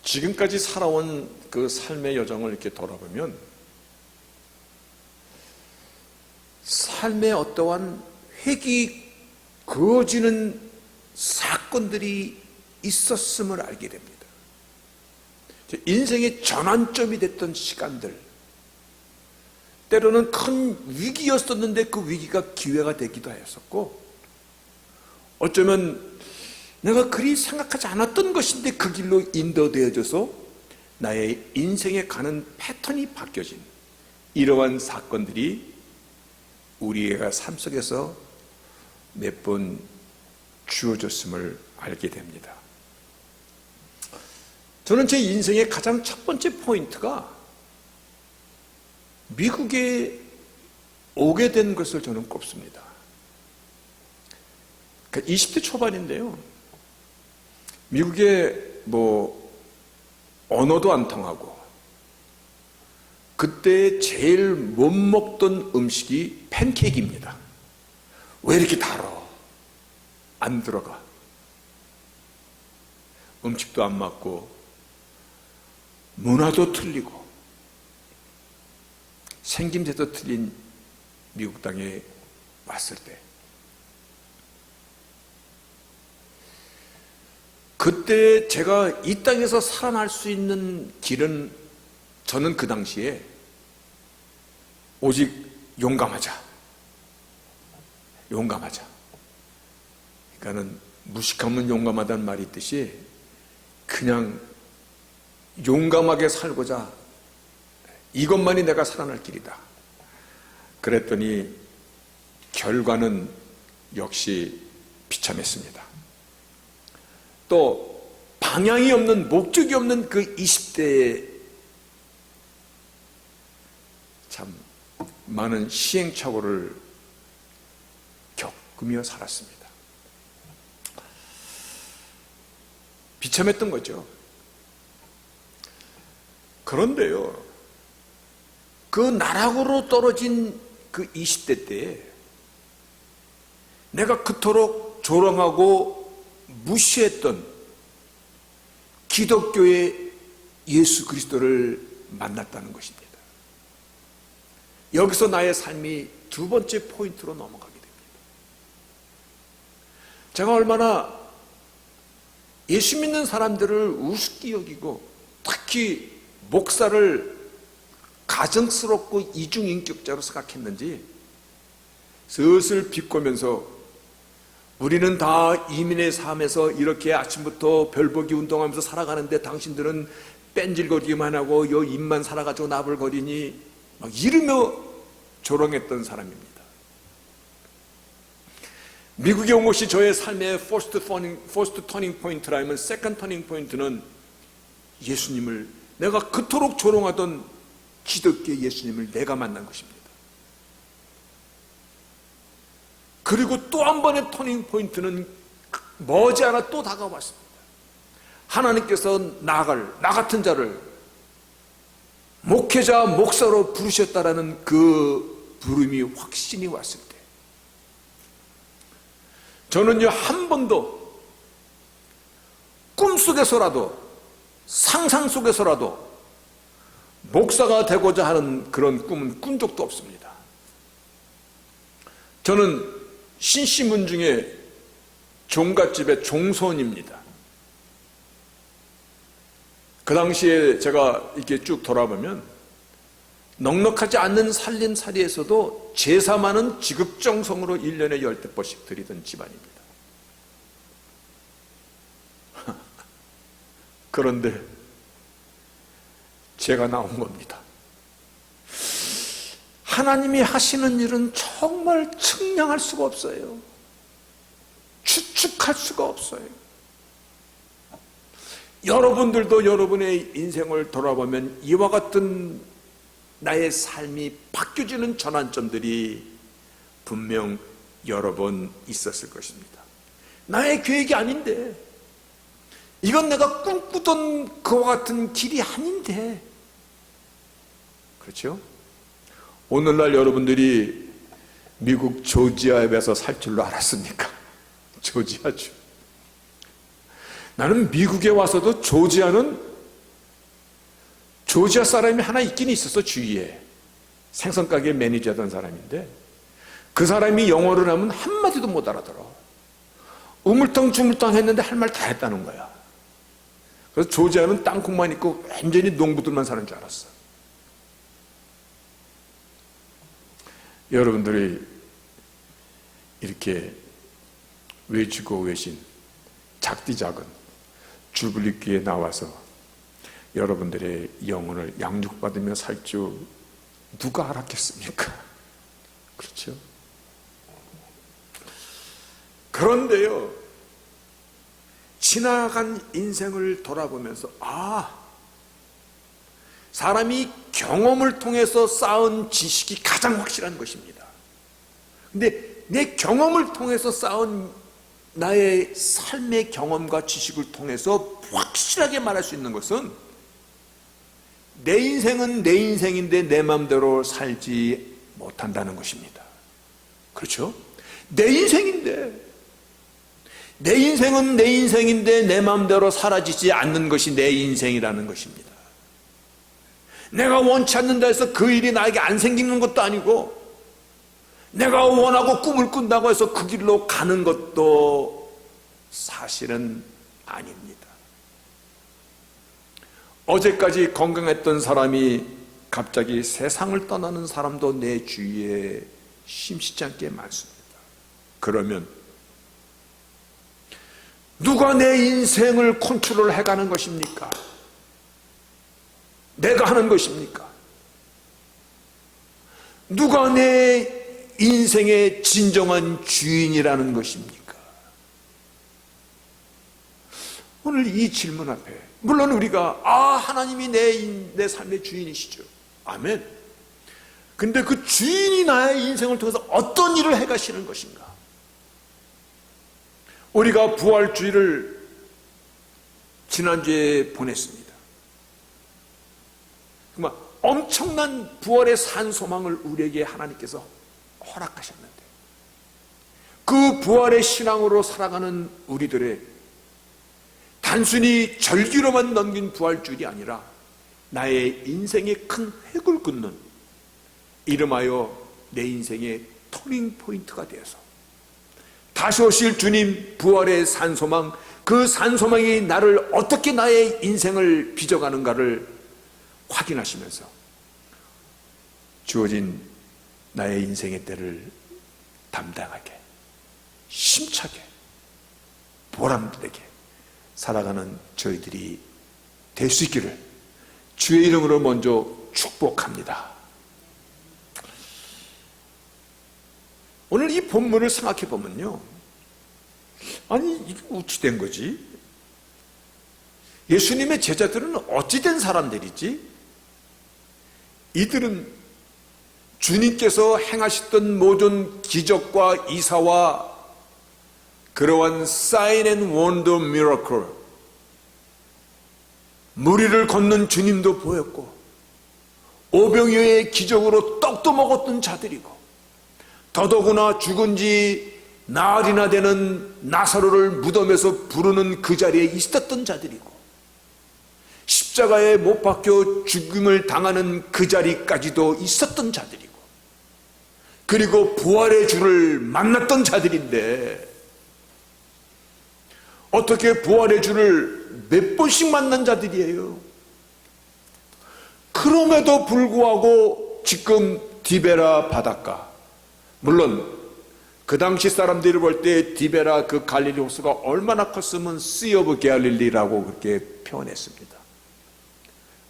지금까지 살아온 그 삶의 여정을 이렇게 돌아보면 삶의 어떠한 획이 그어지는 사건들이 있었음을 알게 됩니다. 인생의 전환점이 됐던 시간들, 때로는 큰 위기였었는데 그 위기가 기회가 되기도 하였었고, 어쩌면 내가 그리 생각하지 않았던 것인데 그 길로 인도되어져서 나의 인생에 가는 패턴이 바뀌어진 이러한 사건들이 우리의 삶 속에서 몇 번 주어졌음을 알게 됩니다. 저는 제 인생의 가장 첫 번째 포인트가 미국에 오게 된 것을 저는 꼽습니다. 20대 초반인데요. 미국에 언어도 안 통하고 그때 제일 못 먹던 음식이 팬케이크입니다. 왜 이렇게 달아? 안 들어가. 음식도 안 맞고 문화도 틀리고 생김새도 틀린 미국 땅에 왔을 때, 그때 제가 이 땅에서 살아날 수 있는 길은, 저는 그 당시에 오직 용감하자. 그러니까는 무식하면 용감하다는 말이 있듯이 그냥 용감하게 살고자, 이것만이 내가 살아날 길이다. 그랬더니 결과는 역시 비참했습니다. 또 방향이 없는, 목적이 없는 그 20대에 참 많은 시행착오를 겪으며 살았습니다. 비참했던 거죠. 그런데요, 그 나락으로 떨어진 그 20대 때에 내가 그토록 조롱하고 무시했던 기독교의 예수 그리스도를 만났다는 것입니다. 여기서 나의 삶이 두 번째 포인트로 넘어가게 됩니다. 제가 얼마나 예수 믿는 사람들을 우습게 여기고, 특히 목사를 가증스럽고 이중인격자로 생각했는지 슬슬 비꼬면서, 우리는 다 이민의 삶에서 이렇게 아침부터 별보기 운동하면서 살아가는데 당신들은 뺀질거리기만 하고 요 입만 살아가지고 나불거리니, 막 이러며 조롱했던 사람입니다. 미국에 온 것이 저의 삶의 first turning point라면 second turning point는 예수님을, 내가 그토록 조롱하던 기독교의 예수님을 내가 만난 것입니다. 그리고 또 한 번의 터닝 포인트는 머지않아 또 다가왔습니다. 하나님께서 나 같은 자를 목회자, 목사로 부르셨다라는 그 부름이 확신이 왔을 때, 저는요, 한 번도 꿈속에서라도 상상 속에서라도 목사가 되고자 하는 그런 꿈은 꾼 적도 없습니다. 저는 신시문 중에 종갓집의 종손입니다. 그 당시에 제가 이렇게 쭉 돌아보면 넉넉하지 않는 살림살이에서도 제사만은 지극정성으로 1년에 10번씩 드리던 집안입니다. 그런데 제가 나온 겁니다. 하나님이 하시는 일은 정말 측량할 수가 없어요. 추측할 수가 없어요. 여러분들도 여러분의 인생을 돌아보면 이와 같은 나의 삶이 바뀌어지는 전환점들이 분명 여러 번 있었을 것입니다. 나의 계획이 아닌데, 이건 내가 꿈꾸던 그와 같은 길이 아닌데, 그렇죠? 오늘날 여러분들이 미국 조지아에서 살 줄로 알았습니까? 조지아주. 나는 미국에 와서도 조지아는 조지아 사람이 하나 있긴 있었어. 주위에 생선가게 매니저던 사람인데 그 사람이 영어를 하면 한마디도 못 알아들어. 우물탕주물탕 했는데 할 말 다 했다는 거야. 그래서 조지아는 땅콩만 있고 완전히 농부들만 사는 줄 알았어. 여러분들이 이렇게 외지고 외신 작디 작은 주불리기에 나와서 여러분들의 영혼을 양육받으며 살 줄 누가 알았겠습니까? 그렇죠? 그런데요, 지나간 인생을 돌아보면서 사람이 경험을 통해서 쌓은 지식이 가장 확실한 것입니다. 근데 내 경험을 통해서 쌓은 나의 삶의 경험과 지식을 통해서 확실하게 말할 수 있는 것은 내 인생은 내 인생인데 내 마음대로 살지 못한다는 것입니다. 그렇죠? 내 인생인데, 내 인생은 내 인생인데 내 마음대로 사라지지 않는 것이 내 인생이라는 것입니다. 내가 원치 않는다 해서 그 일이 나에게 안 생기는 것도 아니고, 내가 원하고 꿈을 꾼다고 해서 그 길로 가는 것도 사실은 아닙니다. 어제까지 건강했던 사람이 갑자기 세상을 떠나는 사람도 내 주위에 심시지 않게 많습니다. 그러면 누가 내 인생을 컨트롤 해가는 것입니까? 내가 하는 것입니까? 누가 내 인생의 진정한 주인이라는 것입니까? 오늘 이 질문 앞에, 물론 우리가 하나님이 내 삶의 주인이시죠. 아멘. 근데 그 주인이 나의 인생을 통해서 어떤 일을 해가시는 것인가? 우리가 부활주일을 지난주에 보냈습니다. 정말 엄청난 부활의 산소망을 우리에게 하나님께서 허락하셨는데, 그 부활의 신앙으로 살아가는 우리들의 단순히 절기로만 넘긴 부활주일이 아니라 나의 인생의 큰 획을 긋는, 이름하여 내 인생의 터닝 포인트가 되어서 다시 오실 주님 부활의 산소망, 그 산소망이 나를 어떻게 나의 인생을 빚어가는가를 확인하시면서 주어진 나의 인생의 때를 담당하게, 힘차게, 보람되게 살아가는 저희들이 될 수 있기를 주의 이름으로 먼저 축복합니다. 오늘 이 본문을 생각해 보면요, 아니 이게 어찌 된 거지? 예수님의 제자들은 어찌 된 사람들이지? 이들은 주님께서 행하셨던 모든 기적과 이사와 그러한 사인 앤 원더 미러클, 무리를 걷는 주님도 보였고 오병이어의 기적으로 떡도 먹었던 자들이고, 더더구나 죽은 지 나흘이나 되는 나사로를 무덤에서 부르는 그 자리에 있었던 자들이고, 십자가에 못 박혀 죽임을 당하는 그 자리까지도 있었던 자들이고, 그리고 부활의 주를 만났던 자들인데, 어떻게 부활의 주를 몇 번씩 만난 자들이에요? 그럼에도 불구하고 지금 디베라 바닷가, 물론 그 당시 사람들이 볼 때 디베라 그 갈릴리 호수가 얼마나 컸으면 Sea of Galilee라고 그렇게 표현했습니다.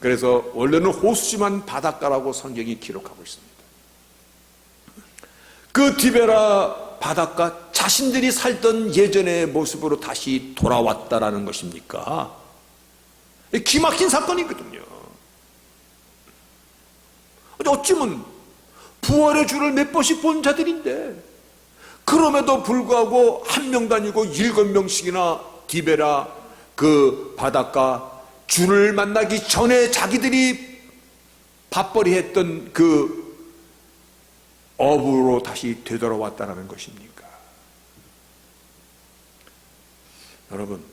그래서 원래는 호수지만 바닷가라고 성경이 기록하고 있습니다. 그 디베라 바닷가, 자신들이 살던 예전의 모습으로 다시 돌아왔다라는 것입니까? 기막힌 사건이거든요. 어쩌면 부활의 주를 몇 번씩 본 자들인데, 그럼에도 불구하고 한 명도 아니고 7명씩이나 디베라 그 바닷가 주를 만나기 전에 자기들이 밥벌이 했던 그 어부로 다시 되돌아왔다는 것입니까? 여러분,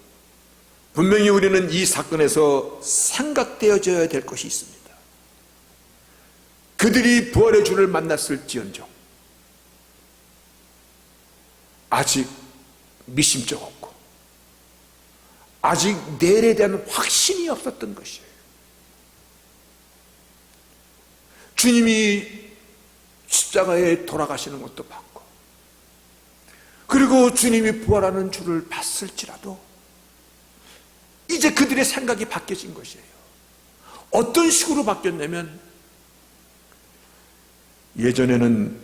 분명히 우리는 이 사건에서 생각되어져야 될 것이 있습니다. 그들이 부활의 주를 만났을지언정 아직 미심쩍었고 아직 내일에 대한 확신이 없었던 것이에요. 주님이 십자가에 돌아가시는 것도 봤고, 그리고 주님이 부활하는 주를 봤을지라도 이제 그들의 생각이 바뀌어진 것이에요. 어떤 식으로 바뀌었냐면, 예전에는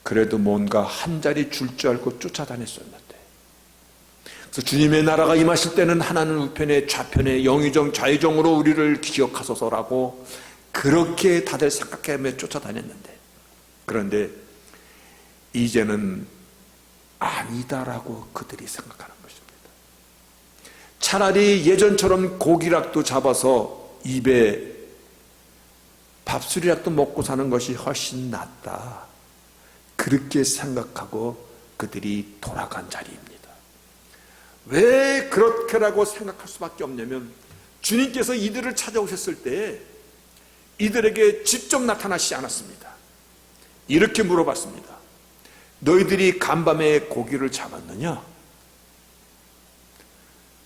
그래도 뭔가 한 자리 줄 줄 알고 쫓아다녔었는데, 그래서 주님의 나라가 임하실 때는 하나는 우편에 좌편에 영의정 좌의정으로 우리를 기억하소서라고 그렇게 다들 생각하며 쫓아다녔는데, 그런데 이제는 아니다라고 그들이 생각하는 것입니다. 차라리 예전처럼 고기락도 잡아서 입에 밥술이라도 먹고 사는 것이 훨씬 낫다, 그렇게 생각하고 그들이 돌아간 자리입니다. 왜 그렇게라고 생각할 수밖에 없냐면, 주님께서 이들을 찾아오셨을 때 이들에게 직접 나타나시지 않았습니다. 이렇게 물어봤습니다. 너희들이 간밤에 고기를 잡았느냐?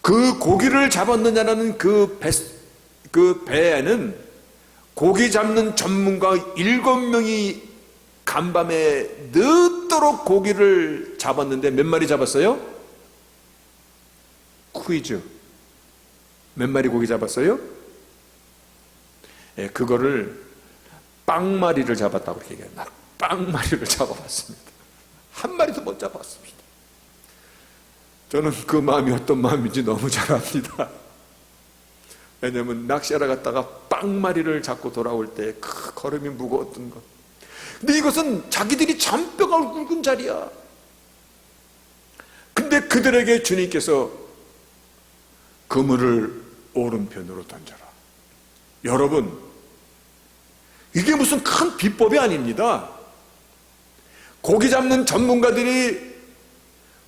그 고기를 잡았느냐라는 그 배에는 고기 잡는 전문가 7명이 간밤에 늦도록 고기를 잡았는데 몇 마리 잡았어요? 퀴즈. 몇 마리 고기 잡았어요? 예, 그거를 빵마리를 잡았다고 그렇게 얘기해요. 빵마리를 잡아봤습니다. 한 마리도 못 잡았습니다. 저는 그 마음이 어떤 마음인지 너무 잘 압니다. 왜냐하면 낚시하러 갔다가 빵마리를 잡고 돌아올 때 그 걸음이 무거웠던 것. 근데 이것은 자기들이 잔뼈가 굵은 자리야. 근데 그들에게 주님께서 그물을 오른편으로 던져라. 여러분, 이게 무슨 큰 비법이 아닙니다. 고기 잡는 전문가들이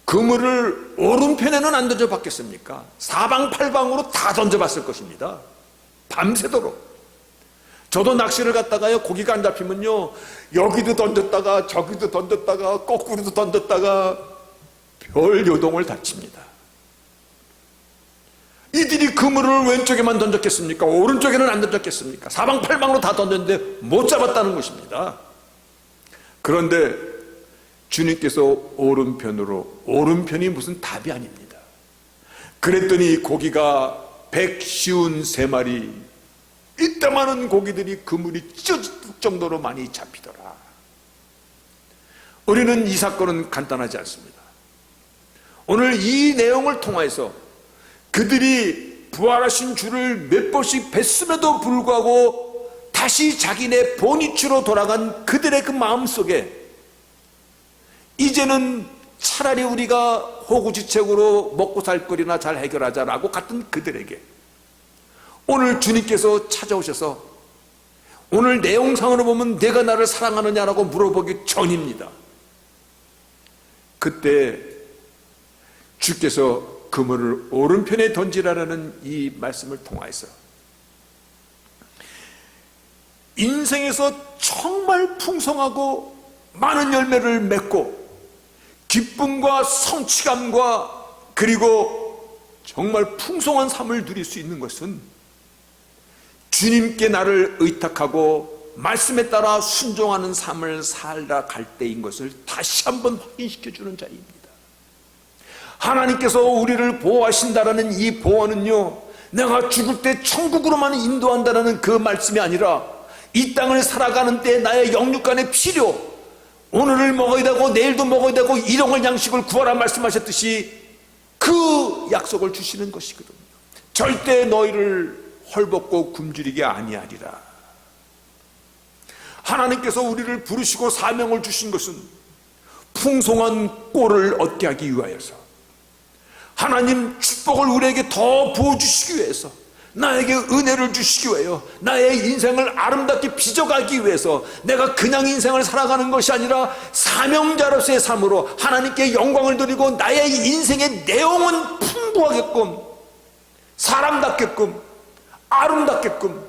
그물을 오른편에는 안 던져봤겠습니까? 사방팔방으로 다 던져봤을 것입니다. 밤새도록. 저도 낚시를 갔다가요, 고기가 안 잡히면요, 여기도 던졌다가 저기도 던졌다가 거꾸로도 던졌다가 별 요동을 다칩니다. 이들이 그물을 왼쪽에만 던졌겠습니까? 오른쪽에는 안 던졌겠습니까? 사방팔방으로 다 던졌는데 못 잡았다는 것입니다. 그런데 주님께서 오른편이 무슨 답이 아닙니다. 그랬더니 고기가 153마리, 이따만한 고기들이 그물이 찢어질 정도로 많이 잡히더라. 우리는 이 사건은 간단하지 않습니다. 오늘 이 내용을 통해서 그들이 부활하신 주를 몇 번씩 뵀음에도 불구하고 다시 자기네 본위치로 돌아간 그들의 그 마음속에, 이제는 차라리 우리가 호구지책으로 먹고 살 거리나 잘 해결하자라고 같은 그들에게 오늘 주님께서 찾아오셔서, 오늘 내용상으로 보면 내가 나를 사랑하느냐라고 물어보기 전입니다. 그때 주께서 그물을 오른편에 던지라는 이 말씀을 통하여서 인생에서 정말 풍성하고 많은 열매를 맺고 기쁨과 성취감과 그리고 정말 풍성한 삶을 누릴 수 있는 것은 주님께 나를 의탁하고 말씀에 따라 순종하는 삶을 살아갈 때인 것을 다시 한번 확인시켜 주는 자리입니다. 하나님께서 우리를 보호하신다라는 이 보호는요, 내가 죽을 때 천국으로만 인도한다라는 그 말씀이 아니라 이 땅을 살아가는 때 나의 영육간의 필요, 오늘을 먹어야 되고 내일도 먹어야 되고 일용할 양식을 구하라 말씀하셨듯이 그 약속을 주시는 것이거든요. 절대 너희를 헐벗고 굶주리게 아니하리라. 하나님께서 우리를 부르시고 사명을 주신 것은 풍성한 꼴을 얻게 하기 위하여서, 하나님 축복을 우리에게 더 부어주시기 위해서, 나에게 은혜를 주시기 위하여 나의 인생을 아름답게 빚어가기 위해서, 내가 그냥 인생을 살아가는 것이 아니라 사명자로서의 삶으로 하나님께 영광을 드리고 나의 인생의 내용은 풍부하게끔 사람답게끔, 아름답게끔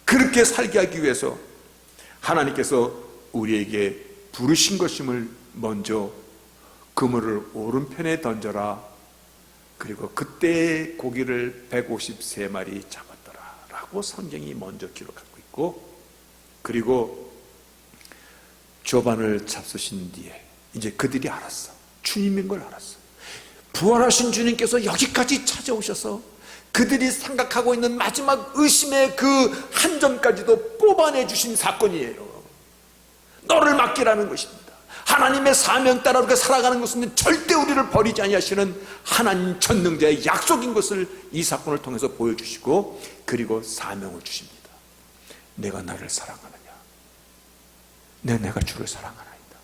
그렇게 살게 하기 위해서 하나님께서 우리에게 부르신 것임을 먼저 그물을 오른편에 던져라. 그리고 그때 고기를 153마리 잡았더라 라고 성경이 먼저 기록하고 있고, 그리고 조반을 잡수신 뒤에 이제 그들이 알았어. 주님인 걸 알았어. 부활하신 주님께서 여기까지 찾아오셔서 그들이 생각하고 있는 마지막 의심의 그 한 점까지도 뽑아내 주신 사건이에요. 너를 맡기라는 것입니다. 하나님의 사명 따라 그렇게 살아가는 것은 절대 우리를 버리지 아니하시는 하나님 전능자의 약속인 것을 이 사건을 통해서 보여주시고, 그리고 사명을 주십니다. 내가 나를 사랑하느냐? 내가 주를 사랑하나이다.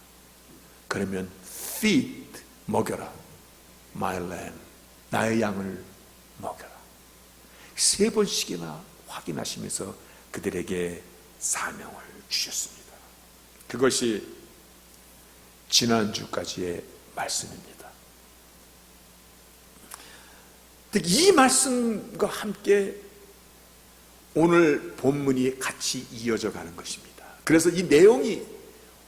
그러면 feed, 먹여라. my lamb, 나의 양을 먹여라. 3번씩이나 확인하시면서 그들에게 사명을 주셨습니다. 그것이 지난주까지의 말씀입니다. 이 말씀과 함께 오늘 본문이 같이 이어져 가는 것입니다. 그래서 이 내용이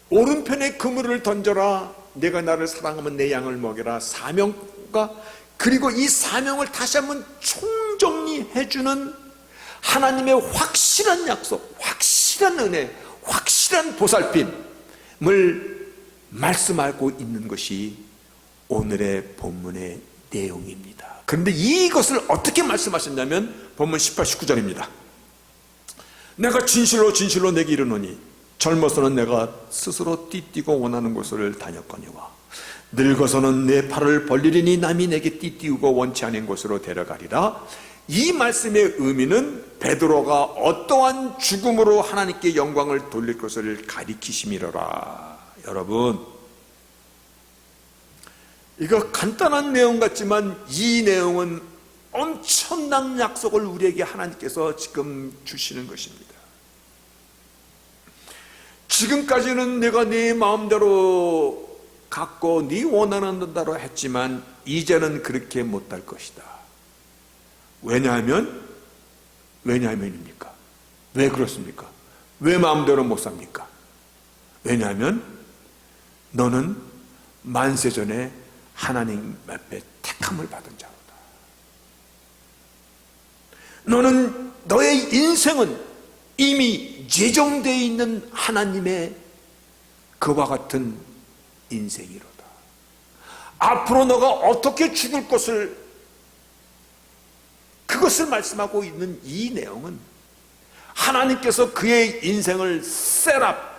오른편에 그물을 던져라, 내가 나를 사랑하면 내 양을 먹여라, 사명과, 그리고 이 사명을 다시 한번 총정리해주는 하나님의 확실한 약속, 확실한 은혜, 확실한 보살핌을 말씀하고 있는 것이 오늘의 본문의 내용입니다. 그런데 이것을 어떻게 말씀하셨냐면 본문 18, 19절입니다. 내가 진실로 진실로 내게 이르노니 젊어서는 내가 스스로 띠띠고 원하는 곳을 다녔거니와 늙어서는 내 팔을 벌리리니 남이 내게 띠띠우고 원치 않은 곳으로 데려가리라. 이 말씀의 의미는 베드로가 어떠한 죽음으로 하나님께 영광을 돌릴 것을 가리키심이로라. 여러분, 이거 간단한 내용 같지만 이 내용은 엄청난 약속을 우리에게 하나님께서 지금 주시는 것입니다. 지금까지는 내가 네 마음대로 갖고 네 원하는 대로 했지만 이제는 그렇게 못할 것이다. 왜냐하면입니까? 왜 그렇습니까? 왜 마음대로 못 삽니까? 왜냐하면 너는 만세전에 하나님 앞에 택함을 받은 자로다. 너는, 너의 인생은 이미 예정되어 있는 하나님의 그와 같은 인생이로다. 앞으로 너가 어떻게 죽을 것을, 그것을 말씀하고 있는 이 내용은 하나님께서 그의 인생을 셋업,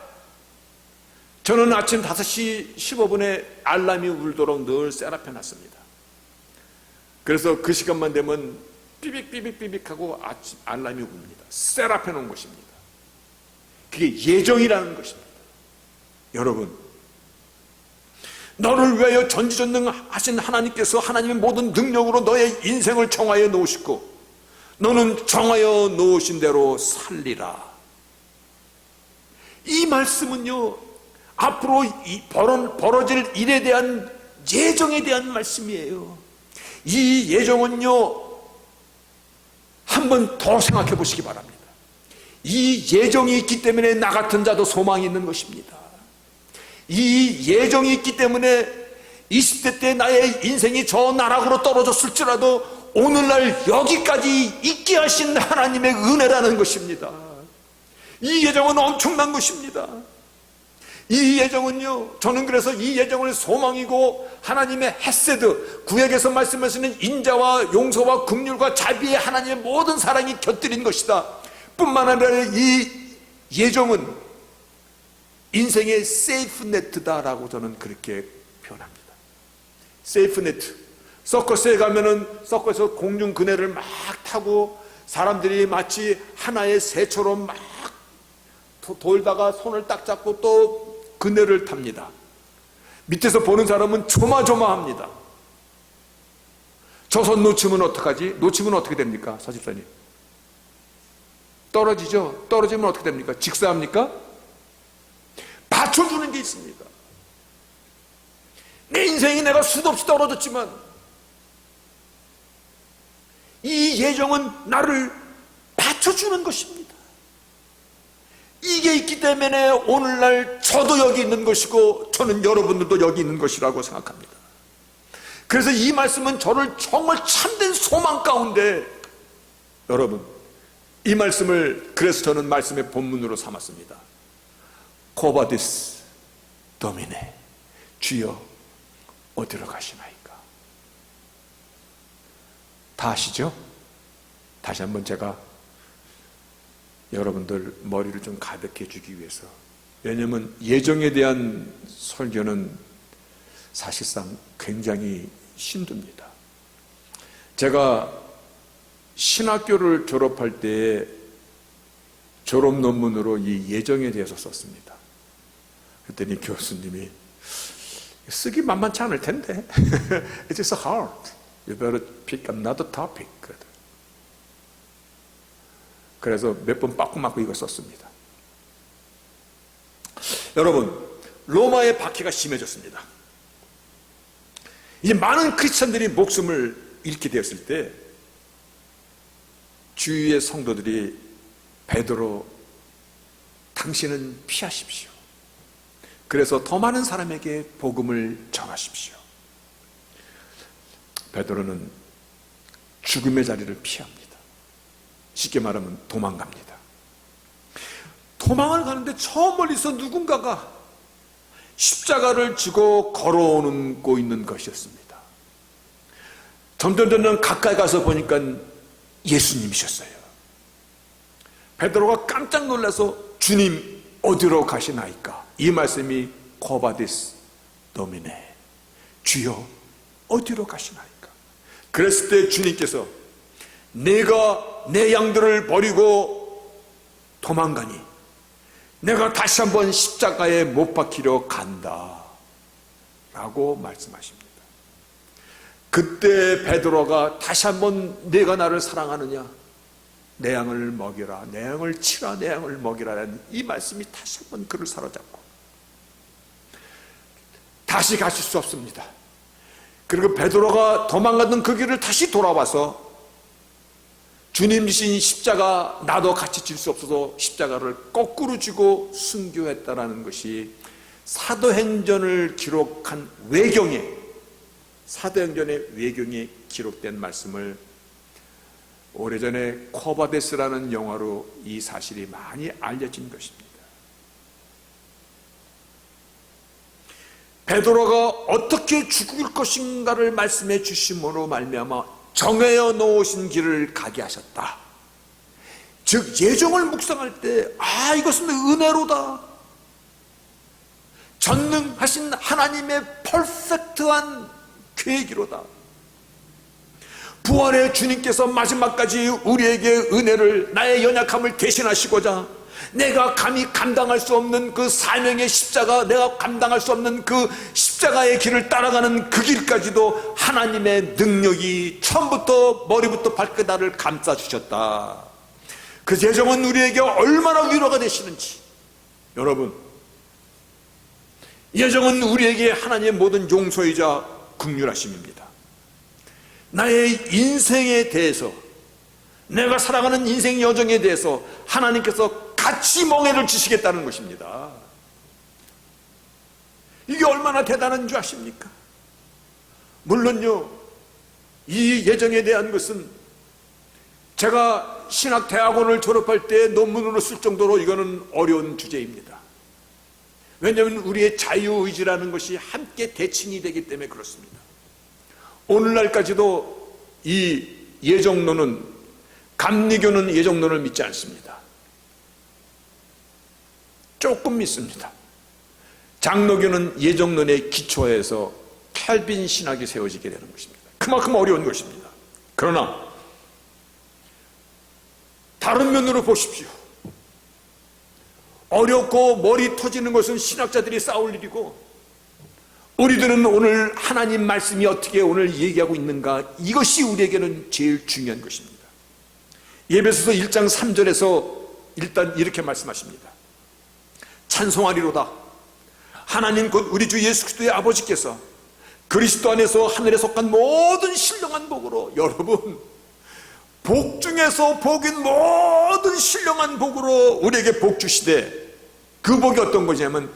저는 아침 5시 15분에 알람이 울도록 늘 셋업해 놨습니다. 그래서 그 시간만 되면 삐빅삐빅삐빅 하고 아침 알람이 웁니다. 셋업해 놓은 것입니다. 그게 예정이라는 것입니다. 여러분, 너를 위하여 전지전능하신 하나님께서 하나님의 모든 능력으로 너의 인생을 정하여 놓으시고 너는 정하여 놓으신 대로 살리라. 이 말씀은요, 앞으로 벌어질 일에 대한 예정에 대한 말씀이에요. 이 예정은요, 한 번 더 생각해 보시기 바랍니다. 이 예정이 있기 때문에 나 같은 자도 소망이 있는 것입니다. 이 예정이 있기 때문에 20대 때 나의 인생이 저 나락으로 떨어졌을지라도 오늘날 여기까지 있게 하신 하나님의 은혜라는 것입니다. 이 예정은 엄청난 것입니다. 이 예정은요, 저는 그래서 이 예정을 소망이고 하나님의 헤세드, 구약에서 말씀하시는 인자와 용서와 긍휼과 자비의 하나님의 모든 사랑이 곁들인 것이다 뿐만 아니라 이 예정은 인생의 세이프네트다라고 저는 그렇게 표현합니다. 세이프네트, 서커스에 가면은 서커스에서 공중 그네를 막 타고 사람들이 마치 하나의 새처럼 막 돌다가 손을 딱 잡고 또 그네를 탑니다. 밑에서 보는 사람은 조마조마합니다. 저 손 놓치면 어떡하지? 놓치면 어떻게 됩니까? 사집사님, 떨어지죠? 떨어지면 어떻게 됩니까? 직사합니까? 받쳐주는 게 있습니다. 내 인생이 내가 수도 없이 떨어졌지만 이 예정은 나를 받쳐주는 것입니다. 이게 있기 때문에 오늘날 저도 여기 있는 것이고 저는 여러분들도 여기 있는 것이라고 생각합니다. 그래서 이 말씀은 저를 정말 참된 소망 가운데, 여러분, 이 말씀을 그래서 저는 말씀의 본문으로 삼았습니다. 코바디스 도미네, 주여 어디로 가시나이까? 다 아시죠? 다시 한번 제가 여러분들 머리를 좀 가볍게 해주기 위해서, 왜냐하면 예정에 대한 설교는 사실상 굉장히 힘듭니다. 제가 신학교를 졸업할 때에 졸업 논문으로 이 예정에 대해서 썼습니다. 그랬더니 교수님이 쓰기 만만치 않을 텐데 It is hard. You better pick another topic. 그래서 몇 번 빠꾸 맞고 이거 썼습니다. 여러분, 로마의 박해가 심해졌습니다. 이제 많은 크리스천들이 목숨을 잃게 되었을 때 주위의 성도들이 베드로, 당신은 피하십시오. 그래서 더 많은 사람에게 복음을 전하십시오. 베드로는 죽음의 자리를 피합니다. 쉽게 말하면 도망갑니다. 도망을 가는데 저 멀리서 누군가가 십자가를 지고 걸어오고 있는 것이었습니다. 점점 가까이 가서 보니까 예수님이셨어요. 베드로가 깜짝 놀라서 주님 어디로 가시나이까? 이 말씀이 코바디스 도미네, 주여 어디로 가시나이까? 그랬을 때 주님께서 내가 내 양들을 버리고 도망가니 내가 다시 한번 십자가에 못 박히려 간다 라고 말씀하십니다. 그때 베드로가 다시 한번 내가 나를 사랑하느냐, 내 양을 먹이라, 내 양을 치라, 내 양을 먹이라는 이 말씀이 다시 한번 그를 사로잡고 다시 가실 수 없습니다. 그리고 베드로가 도망가던 그 길을 다시 돌아와서 주님 지신 십자가 나도 같이 질 수 없어서 십자가를 거꾸로 쥐고 순교했다라는 것이 사도행전을 기록한 외경에, 사도행전의 외경에 기록된 말씀을 오래전에 코바데스라는 영화로 이 사실이 많이 알려진 것입니다. 베드로가 어떻게 죽을 것인가를 말씀해 주심으로 말미암아 정해어 놓으신 길을 가게 하셨다. 즉 예정을 묵상할 때 이것은 은혜로다, 전능하신 하나님의 퍼펙트한 계획이로다. 부활의 주님께서 마지막까지 우리에게 은혜를, 나의 연약함을 대신하시고자 내가 감히 감당할 수 없는 그 사명의 십자가, 내가 감당할 수 없는 그 십자가의 길을 따라가는 그 길까지도 하나님의 능력이 처음부터 머리부터 발끝을 감싸주셨다. 그 예정은 우리에게 얼마나 위로가 되시는지. 여러분, 예정은 우리에게 하나님의 모든 용서이자 긍휼하심입니다. 나의 인생에 대해서, 내가 살아가는 인생 여정에 대해서 하나님께서 같이 멍에를 지시겠다는 것입니다. 이게 얼마나 대단한 줄 아십니까? 물론요, 이 예정에 대한 것은 제가 신학대학원을 졸업할 때 논문으로 쓸 정도로 이거는 어려운 주제입니다. 왜냐하면 우리의 자유의지라는 것이 함께 대칭이 되기 때문에 그렇습니다. 오늘날까지도 이 예정론은, 감리교는 예정론을 믿지 않습니다. 조금 믿습니다. 장로교는 예정론에 기초해서 칼빈 신학이 세워지게 되는 것입니다. 그만큼 어려운 것입니다. 그러나 다른 면으로 보십시오. 어렵고 머리 터지는 것은 신학자들이 싸울 일이고, 우리들은 오늘 하나님 말씀이 어떻게 오늘 얘기하고 있는가, 이것이 우리에게는 제일 중요한 것입니다. 에베소서 1장 3절에서 일단 이렇게 말씀하십니다. 찬송하리로다. 하나님 곧 우리 주 예수 그리스도의 아버지께서 그리스도 안에서 하늘에 속한 모든 신령한 복으로, 여러분 복 중에서 복인 모든 신령한 복으로 우리에게 복 주시되, 그 복이 어떤 것이냐면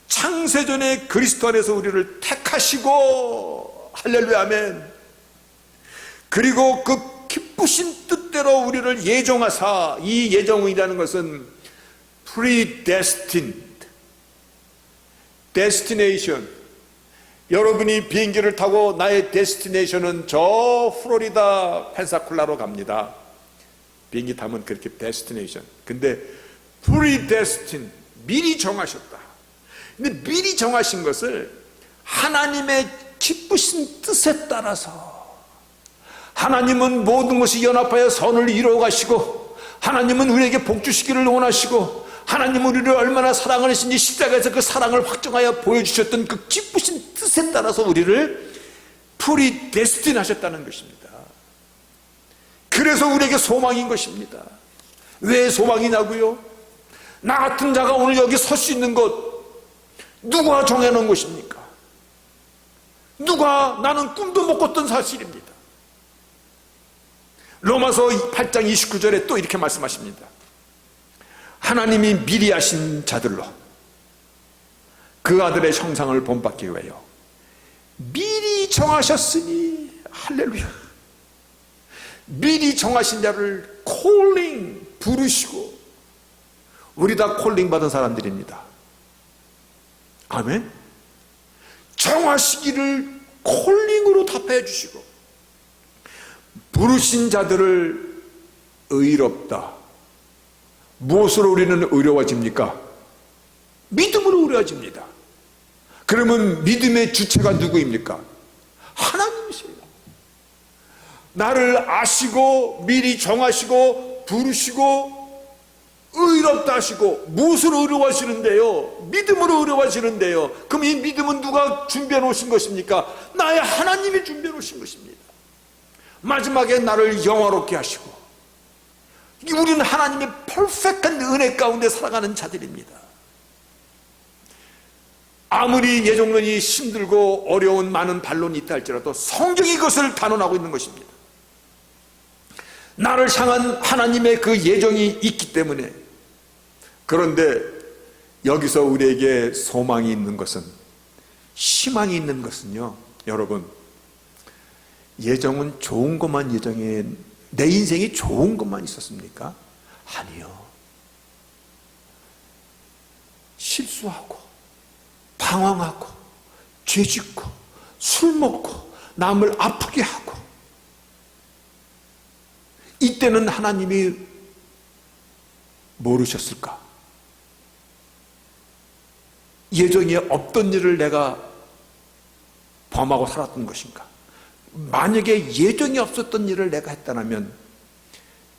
창세전에 그리스도 안에서 우리를 택하시고, 할렐루야 아멘, 그리고 그 기쁘신 뜻대로 우리를 예정하사, 이 예정이라는 것은 predestined, destination. 여러분이 비행기를 타고 나의 데스티네이션은 저 플로리다 펜사콜라로 갑니다. 비행기 타면 그렇게 데스티네이션. 근데 predestined, 미리 정하셨다. 근데 미리 정하신 것을 하나님의 기쁘신 뜻에 따라서, 하나님은 모든 것이 연합하여 선을 이루어 가시고, 하나님은 우리에게 복 주시기를 원하시고, 하나님은 우리를 얼마나 사랑하시는지 십자가에서 그 사랑을 확정하여 보여주셨던 그 기쁘신 뜻에 따라서 우리를 프리데스틴 하셨다는 것입니다. 그래서 우리에게 소망인 것입니다. 왜 소망이냐고요? 나 같은 자가 오늘 여기 설 수 있는 것 누가 정해놓은 것입니까? 누가, 나는 꿈도 못 꿨던 사실입니다. 로마서 8장 29절에 또 이렇게 말씀하십니다. 하나님이 미리 하신 자들로 그 아들의 형상을 본받기 위하여 미리 정하셨으니, 할렐루야, 미리 정하신 자를 콜링, 부르시고, 우리 다 콜링 받은 사람들입니다. 아멘. 정하시기를 콜링으로 답해 주시고, 부르신 자들을 의롭다. 무엇으로 우리는 의로워집니까? 믿음으로 의로워집니다. 그러면 믿음의 주체가 누구입니까? 하나님이세요. 나를 아시고 미리 정하시고 부르시고 의롭다 하시고, 무엇으로 의로워하시는데요? 믿음으로 의로워하시는데요. 그럼 이 믿음은 누가 준비해 놓으신 것입니까? 나의 하나님이 준비해 놓으신 것입니다. 마지막에 나를 영화롭게 하시고, 우리는 하나님의 퍼펙트한 은혜 가운데 살아가는 자들입니다. 아무리 예정론이 힘들고 어려운 많은 반론이 있다 할지라도 성경이 그것을 단언하고 있는 것입니다. 나를 향한 하나님의 그 예정이 있기 때문에. 그런데 여기서 우리에게 소망이 있는 것은, 희망이 있는 것은요, 여러분, 예정은 좋은 것만 예정해, 내 인생이 좋은 것만 있었습니까? 아니요. 실수하고 방황하고 죄짓고 술 먹고 남을 아프게 하고, 이때는 하나님이 모르셨을까? 예정에 없던 일을 내가 범하고 살았던 것인가? 만약에 예정이 없었던 일을 내가 했다면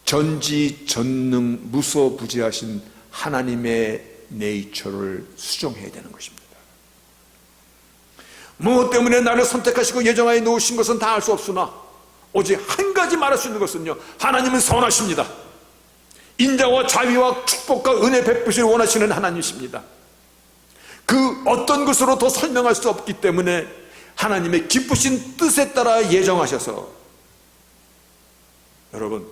전지전능 무소부지하신 하나님의 네이처를 수정해야 되는 것입니다. 무엇 때문에 나를 선택하시고 예정하여 놓으신 것은 다 알 수 없으나 오직 한 가지 말할 수 있는 것은요, 하나님은 선하십니다. 인자와 자비와 축복과 은혜 베푸시를 원하시는 하나님이십니다. 그 어떤 것으로 더 설명할 수 없기 때문에 하나님의 기쁘신 뜻에 따라 예정하셔서, 여러분,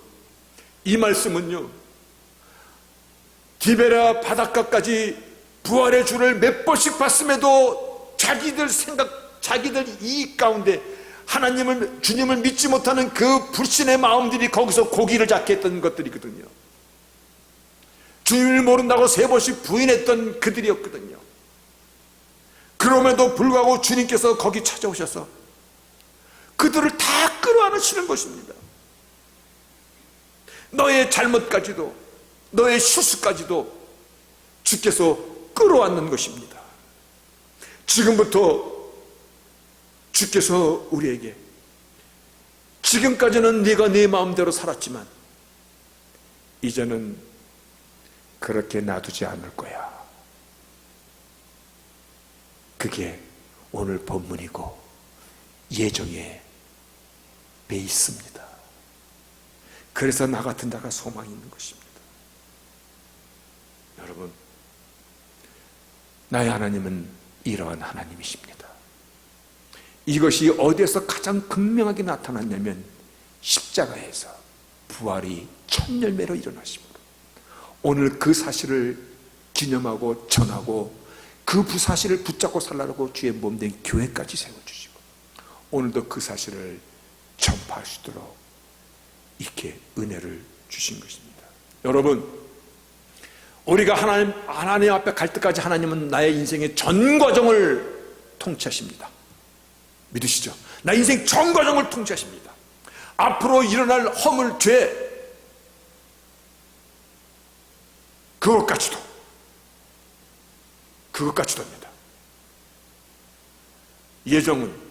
이 말씀은요, 디베라 바닷가까지 부활의 주를 몇 번씩 봤음에도 자기들 생각, 자기들 이익 가운데 하나님을, 주님을 믿지 못하는 그 불신의 마음들이 거기서 고기를 잡게 했던 것들이거든요. 주님을 모른다고 3번씩 부인했던 그들이었거든요. 그럼에도 불구하고 주님께서 거기 찾아오셔서 그들을 다 끌어안으시는 것입니다. 너의 잘못까지도, 너의 실수까지도 주께서 끌어안는 것입니다. 지금부터 주께서 우리에게, 지금까지는 네가 네 마음대로 살았지만 이제는 그렇게 놔두지 않을 거야. 그게 오늘 본문이고 예정에 베이스입니다. 그래서 나 같은 자가 소망이 있는 것입니다. 여러분, 나의 하나님은 이러한 하나님이십니다. 이것이 어디에서 가장 극명하게 나타났냐면 십자가에서. 부활이 첫 열매로 일어나심으로 오늘 그 사실을 기념하고 전하고 그 부사실을 붙잡고 살라고 주의 몸된 교회까지 세워주시고 오늘도 그 사실을 전파할 수 있도록 이렇게 은혜를 주신 것입니다. 여러분, 우리가 하나님 앞에 갈 때까지 하나님은 나의 인생의 전 과정을 통치하십니다. 믿으시죠? 나 인생 전 과정을 통치하십니다. 앞으로 일어날 허물, 죄, 그것까지도입니다. 예정은,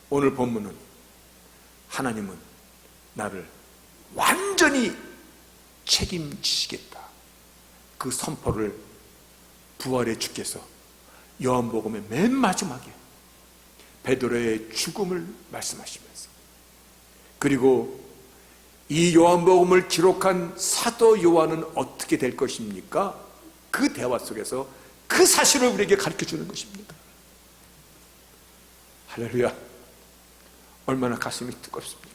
오늘 본문은 하나님은 나를 완전히 책임지시겠다, 그 선포를 부활의 주께서 요한복음의 맨 마지막에 베드로의 죽음을 말씀하시면서, 그리고 이 요한복음을 기록한 사도 요한은 어떻게 될 것입니까? 그 대화 속에서 그 사실을 우리에게 가르쳐주는 것입니다. 할렐루야. 얼마나 가슴이 뜨겁습니까?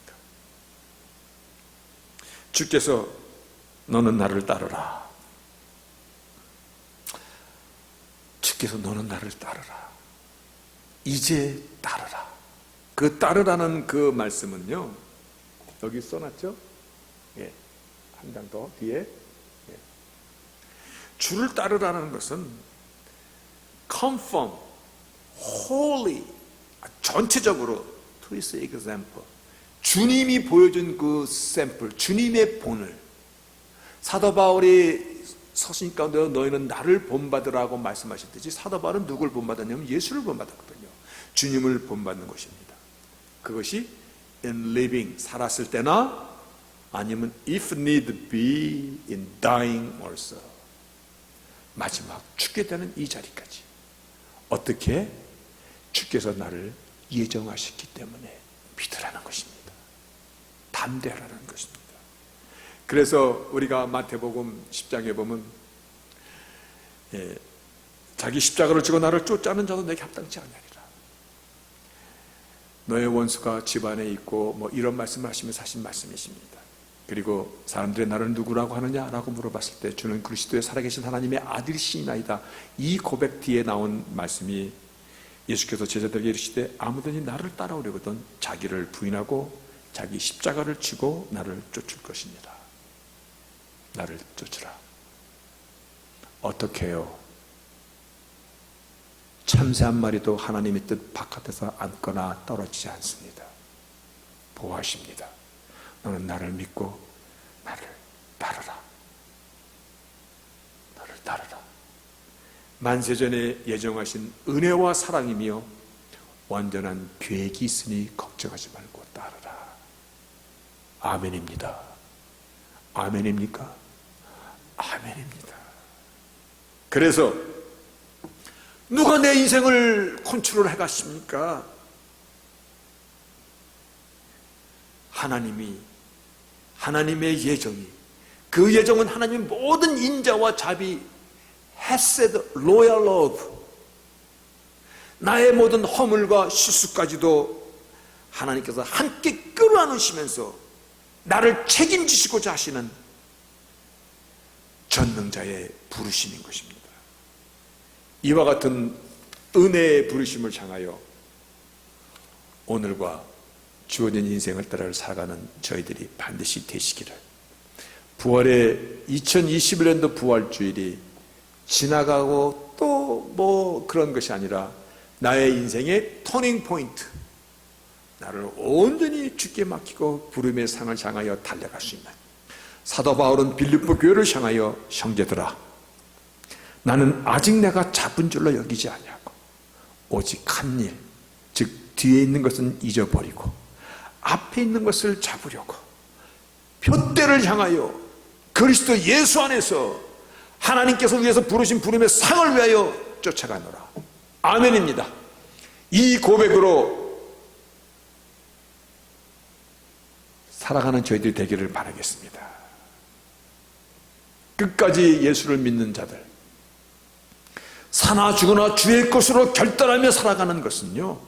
주께서 너는 나를 따르라. 주께서 너는 나를 따르라. 이제 따르라. 그 따르라는 그 말씀은요, 여기 써놨죠? 예, 한 장 더 뒤에. 예. 주를 따르라는 것은 conform, wholly, 전체적으로 to his example, 주님이 보여준 그 샘플, 주님의 본을, 사도 바울이 서신 가운데 너희는 나를 본받으라고 말씀하셨듯이 사도 바울은 누굴 본받았냐면 예수를 본받았거든요. 주님을 본받는 것입니다. 그것이 in living, 살았을 때나 아니면 if need be in dying also, 마지막 죽게 되는 이 자리까지 어떻게? 주께서 나를 예정하셨기 때문에 믿으라는 것입니다. 담대하라는 것입니다. 그래서 우리가 마태복음 10장에 보면 자기 십자가를 지고 나를 쫓아는 자도 내게 합당치 않으리라. 너의 원수가 집안에 있고 뭐 이런 말씀을 하시면서 하신 말씀이십니다. 그리고 사람들이 나를 누구라고 하느냐라고 물어봤을 때 주는 그리스도의 살아계신 하나님의 아들이시나이다. 이 고백 뒤에 나온 말씀이 예수께서 제자들에게 이르시되 아무든지 나를 따라오려거든 자기를 부인하고 자기 십자가를 지고 나를 쫓을 것이니라. 나를 쫓으라. 어떻게 해요? 참새 한 마리도 하나님의 뜻 바깥에서 앉거나 떨어지지 않습니다. 보호하십니다. 너는 나를 믿고 나를 따르라. 나를 따르라. 만세전에 예정하신 은혜와 사랑이며 완전한 계획이 있으니 걱정하지 말고 따르라. 아멘입니다. 아멘입니까? 아멘입니다. 그래서 누가 내 인생을 컨트롤 해갔습니까? 하나님의 예정이, 그 예정은 하나님의 모든 인자와 자비, 헤세드, 로얄 러브, 나의 모든 허물과 실수까지도 하나님께서 함께 끌어안으시면서 나를 책임지시고자 하시는 전능자의 부르심인 것입니다. 이와 같은 은혜의 부르심을 향하여 오늘과 주어진 인생을 따라 살아가는 저희들이 반드시 되시기를, 부활의 2021년도 부활주일이 지나가고 또 뭐 그런 것이 아니라 나의 인생의 터닝 포인트, 나를 온전히 주께 맡기고 부름의 상을 향하여 달려갈 수 있는, 사도 바울은 빌립보 교회를 향하여 형제들아 나는 아직 내가 잡은 줄로 여기지 아니하고 오직 한 일, 즉 뒤에 있는 것은 잊어버리고 앞에 있는 것을 잡으려고 표대를 향하여 그리스도 예수 안에서 하나님께서 위해서 부르신 부름의 상을 위하여 쫓아가노라. 아멘입니다. 이 고백으로 살아가는 저희들이 되기를 바라겠습니다. 끝까지 예수를 믿는 자들, 사나 죽으나 주의 것으로 결단하며 살아가는 것은요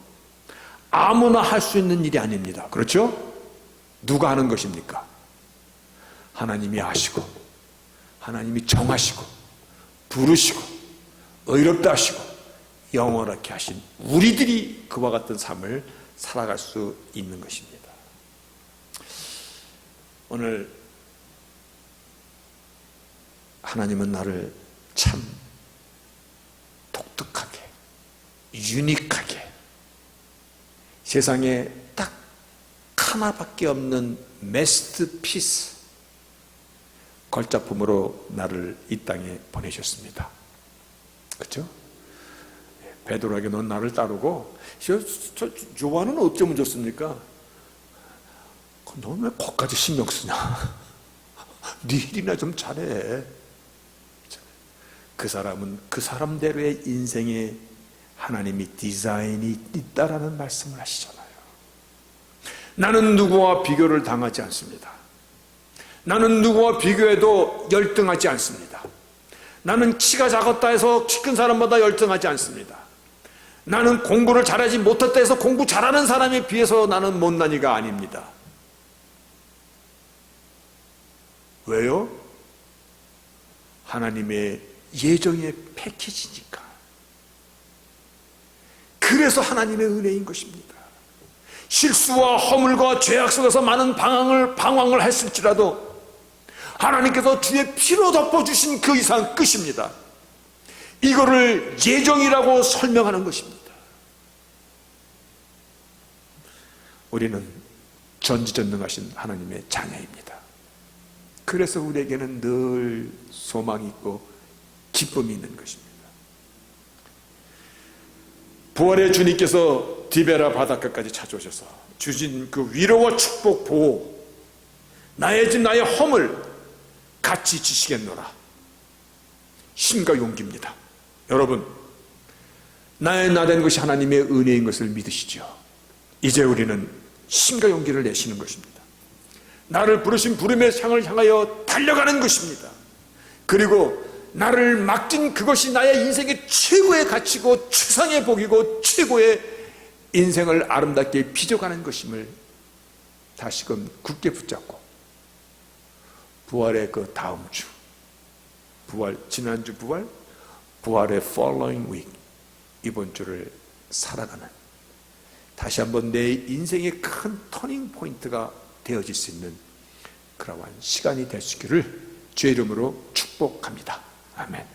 아무나 할 수 있는 일이 아닙니다. 그렇죠? 누가 하는 것입니까? 하나님이 아시고 하나님이 정하시고 부르시고 의롭다 하시고 영원하게 하신 우리들이 그와 같은 삶을 살아갈 수 있는 것입니다. 오늘 하나님은 나를 참 독특하게, 유니크하게, 세상에 딱 하나밖에 없는 메스터피스 걸작품으로 나를 이 땅에 보내셨습니다. 그렇죠? 베드로에게 넌 나를 따르고 요한은 어쩌면 좋습니까? 넌 왜 거기까지 신경 쓰냐? 네 일이나 좀 잘해. 그 사람은 그 사람대로의 인생에 하나님이 디자인이 있다라는 말씀을 하시잖아요. 나는 누구와 비교를 당하지 않습니다. 나는 누구와 비교해도 열등하지 않습니다. 나는 키가 작았다 해서 키 큰 사람보다 열등하지 않습니다. 나는 공부를 잘하지 못했다 해서 공부 잘하는 사람에 비해서 나는 못난이가 아닙니다. 왜요? 하나님의 예정의 패키지니까. 그래서 하나님의 은혜인 것입니다. 실수와 허물과 죄악 속에서 많은 방황을 했을지라도 하나님께서 주의 피로 덮어주신 그 이상 끝입니다. 이거를 예정이라고 설명하는 것입니다. 우리는 전지전능하신 하나님의 자녀입니다. 그래서 우리에게는 늘 소망이 있고 기쁨이 있는 것입니다. 부활의 주님께서 디베라 바닷가까지 찾아오셔서 주신 그 위로와 축복, 보호, 나의 집 나의 허물 같이 지시겠노라. 힘과 용기입니다. 여러분, 나의 나된 것이 하나님의 은혜인 것을 믿으시죠? 이제 우리는 힘과 용기를 내시는 것입니다. 나를 부르신 부름의 상을 향하여 달려가는 것입니다. 그리고 나를 맡긴 그것이 나의 인생의 최고의 가치고 최상의 복이고 최고의 인생을 아름답게 빚어가는 것임을 다시금 굳게 붙잡고 부활의 그 다음 주 부활, 지난주 부활, 부활의 following week, 이번 주를 살아가는, 다시 한번 내 인생의 큰 터닝 포인트가 되어질 수 있는 그러한 시간이 될 수 있기를 주의 이름으로 축복합니다. 아멘.